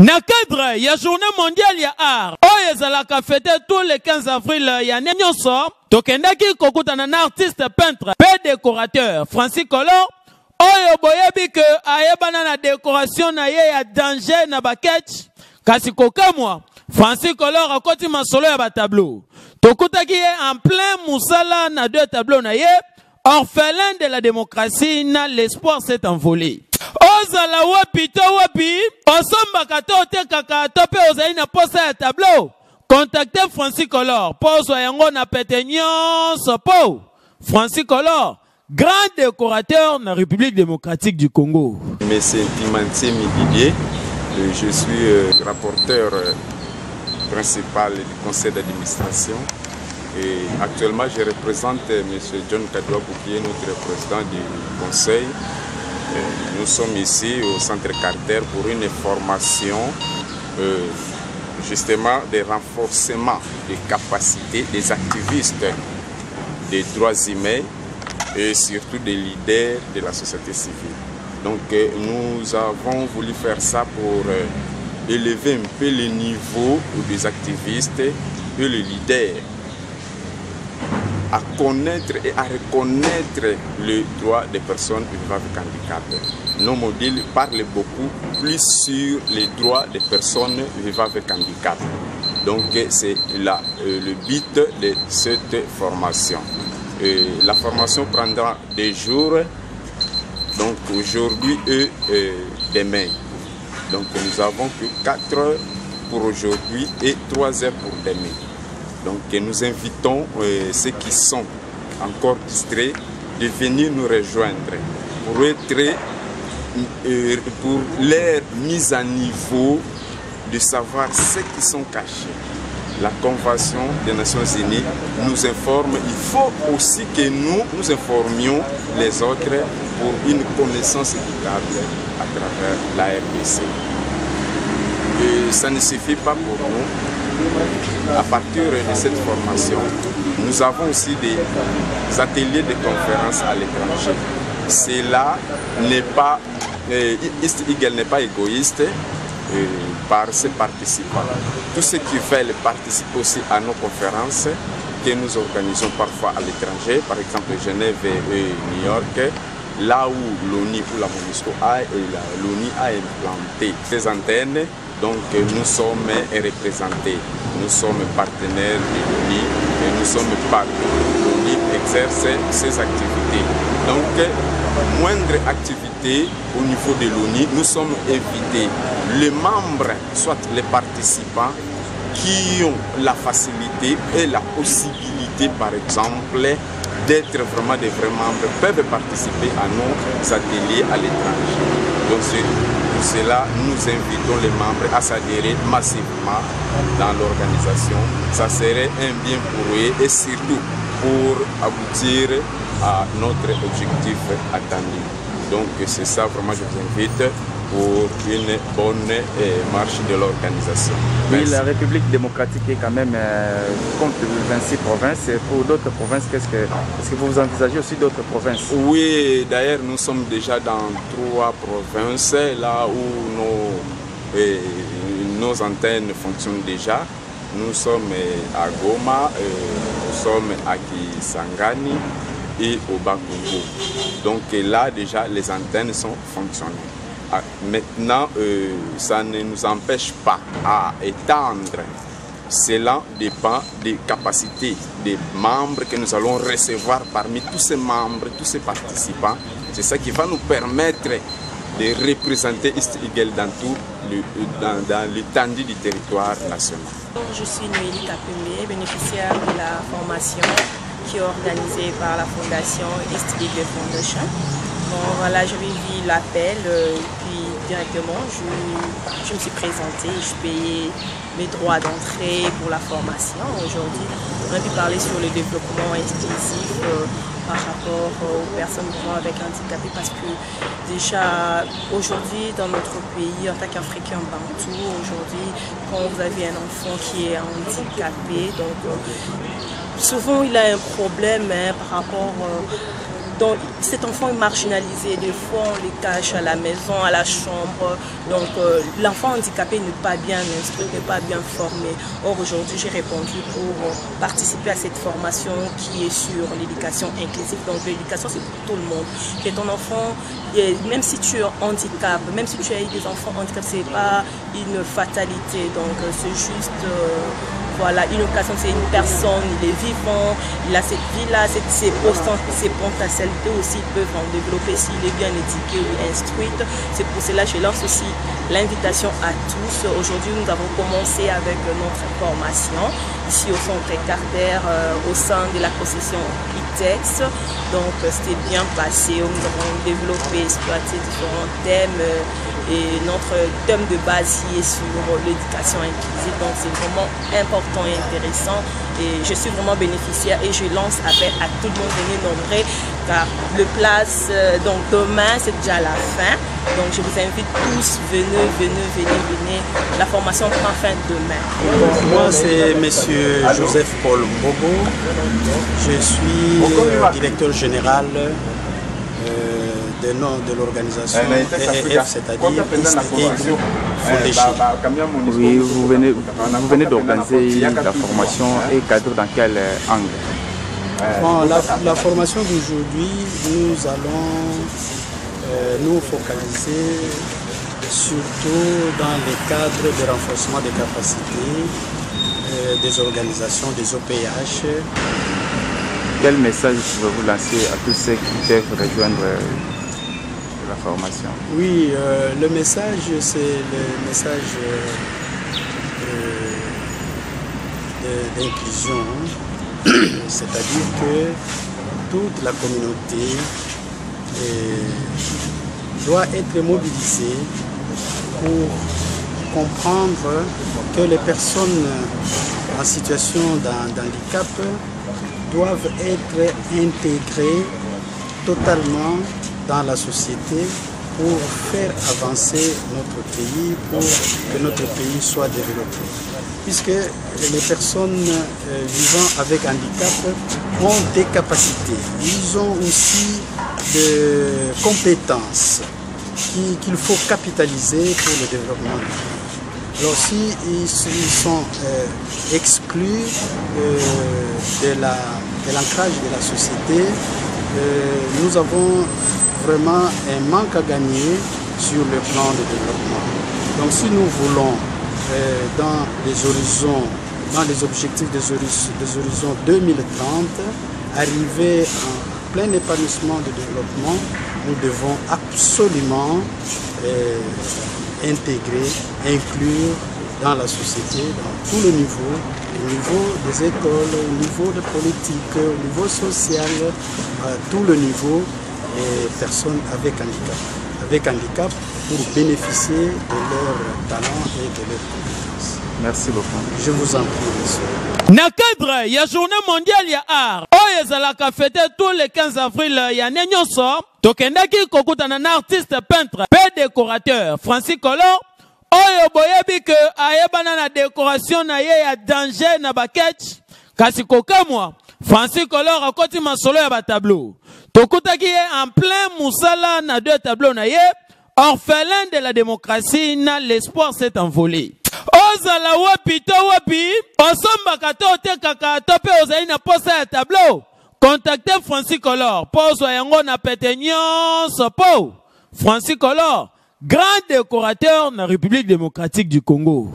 Na cadre, il y a journée mondiale ya art. Oye zalaka fêté tous les 15 avril ya nyonso. Tokendaki kokutana na artiste peintre, pe décorateur Francis Color. Oyo boyebi que ayebana na décoration na ye ya danger na baketch. Kasi kokamwa Francis Color akoti masolo ya ba tableau. Tokutaki ye en plein musala na deux tableaux na ye. Orphelin de la démocratie, na l'espoir s'est envolé. Ozala wapi to wapi, osomba kato te kaka to pe ozali na posa ya tableau. Contactez Francis Color. Poso yango na pete nyonso po. Francis Color, grand décorateur na République démocratique du Congo. Monsieur Pimantier Mididier, je suis rapporteur principal du conseil d'administration. Et actuellement, je représente M. John Kadouabou, qui est notre président du conseil. Nous sommes ici au centre Carter pour une formation justement de renforcement des capacités des activistes des droits humains et surtout des leaders de la société civile. Donc nous avons voulu faire ça pour élever un peu le niveau des activistes et les leaders à connaître et à reconnaître le droit des personnes vivant avec handicap. Nos modules parlent beaucoup plus sur les droits des personnes vivant avec handicap. Donc c'est le but de cette formation. La formation prendra des jours, donc aujourd'hui et demain. Donc nous avons que 4 heures pour aujourd'hui et 3 heures pour demain. Donc nous invitons ceux qui sont encore distraits de venir nous rejoindre pour leur mise à niveau de savoir ce qui sont cachés. La Convention des Nations Unies nous informe, il faut aussi que nous informions les autres pour une connaissance équitable à travers la RDC. Et ça ne suffit pas pour nous. À partir de cette formation, nous avons aussi des ateliers de conférences à l'étranger. Cela n'est pas, East Eagle n'est pas égoïste par ses participants. Tous ceux qui veulent participer aussi à nos conférences que nous organisons parfois à l'étranger, par exemple Genève et New York, là où l'ONU ou la MONUSCO l'ONU a implanté ces antennes. Donc nous sommes représentés, nous sommes partenaires de l'ONU et nous sommes partout. L'ONU exerce ses activités. Donc, moindre activité au niveau de l'ONU, nous sommes invités. Les membres, soit les participants, qui ont la facilité et la possibilité, par exemple, d'être vraiment des vrais membres, peuvent participer à nos ateliers à l'étranger. Donc, pour cela, nous invitons les membres à s'adhérer massivement dans l'organisation. Ça serait un bien pour eux et surtout pour aboutir à notre objectif attendu. Donc c'est ça, vraiment, je vous invite pour une bonne marche de l'organisation. Oui, la République démocratique est quand même compte 26 provinces. Pour d'autres provinces, est-ce que vous envisagez aussi d'autres provinces? Oui, d'ailleurs, nous sommes déjà dans 3 provinces, là où nos antennes fonctionnent déjà. Nous sommes à Goma, nous sommes à Kisangani et au Bakongo. Donc là, déjà, les antennes sont fonctionnelles. Maintenant, ça ne nous empêche pas à étendre. Cela dépend des capacités des membres que nous allons recevoir parmi tous ces membres, tous ces participants. C'est ça qui va nous permettre de représenter East Eagle dans l'étendue du territoire national. Je suis Noélie Kapembe, bénéficiaire de la formation qui est organisée par la fondation East Eagle Foundation. Bon, voilà, j'avais vu l'appel, puis directement je me suis présentée, je payais mes droits d'entrée pour la formation. Aujourd'hui, on a pu parler sur le développement inclusif par rapport aux personnes vivant avec handicapés, parce que déjà aujourd'hui dans notre pays, en tant qu'Africain bantou, aujourd'hui quand vous avez un enfant qui est handicapé, donc souvent il a un problème par rapport donc cet enfant est marginalisé. Des fois, on les cache à la maison, à la chambre. Donc, l'enfant handicapé n'est pas bien instruit, n'est pas bien formé. Or, aujourd'hui, j'ai répondu pour participer à cette formation qui est sur l'éducation inclusive. Donc, l'éducation, c'est pour tout le monde. Que ton enfant, même si tu es handicap, même si tu as des enfants handicapés, ce n'est pas une fatalité. Donc, c'est juste... voilà, une occasion, c'est une personne, il est vivant, il a cette vie-là, ses potentialités aussi peuvent en développer s'il est bien éduqué ou instruit. C'est pour cela que je lance aussi l'invitation à tous. Aujourd'hui, nous avons commencé avec notre formation ici au centre Carter, au sein de la concession ITEX. Donc, c'était bien passé. Nous avons développé, exploité différents thèmes. Et notre thème de base est sur l'éducation inclusive, donc c'est vraiment important et intéressant et je suis vraiment bénéficiaire et je lance appel à tout le monde de venir nombrer car le place, donc demain c'est déjà la fin, donc je vous invite tous, venez, la formation prend fin demain. Moi c'est monsieur Joseph Paul Mbogo, je suis directeur général des noms de l'organisation EF, c'est-à-dire East Aid Foundation. Oui, vous venez d'organiser la formation et cadre dans quel angle? Bon, la formation d'aujourd'hui, nous allons nous focaliser surtout dans le cadre de renforcement des capacités des organisations, des OPH. Quel message pouvez-vous lancer à tous ceux qui peuvent rejoindre la formation? Oui, le message, c'est le message d'inclusion, c'est-à-dire que toute la communauté doit être mobilisée pour comprendre que les personnes en situation d'handicap doivent être intégrées totalement dans la société pour faire avancer notre pays, pour que notre pays soit développé. Puisque les personnes vivant avec handicap ont des capacités, ils ont aussi des compétences qu'il faut capitaliser pour le développement du pays. Alors si ils sont exclus de l'ancrage de la société, nous avons vraiment un manque à gagner sur le plan de développement. Donc si nous voulons dans les objectifs des horizons 2030 arriver en plein épanouissement de développement, nous devons absolument intégrer, inclure dans la société, dans tous les niveaux, au niveau des écoles, au niveau de politique, au niveau social, à tout le niveau, les personnes avec handicap pour bénéficier de leurs talents et de leurs compétences. Merci beaucoup. Je vous en prie, monsieur. Na cadre ya journée mondiale ya art oyo ezalaka fêté tous les 15 avril ya ne nyonso tokendaki kokutana na artiste peintre pe décorateur Francis Color oyo boyebi ke ayebana na décoration na ye ya danger na baketch kasi kokamwa Francis Color akoti masolo ya ba tableau tokutaki ye en plein musala na deux tableaux na ye orphelin de la démocratie na l'espoir s'est envolé. Ozala wapi to wapi osombaka to otekaka to pe ozali na posa ya tableau contactez Francis Color poso yango na pete nyonso po Francis Color grand décorateur na République démocratique du Congo.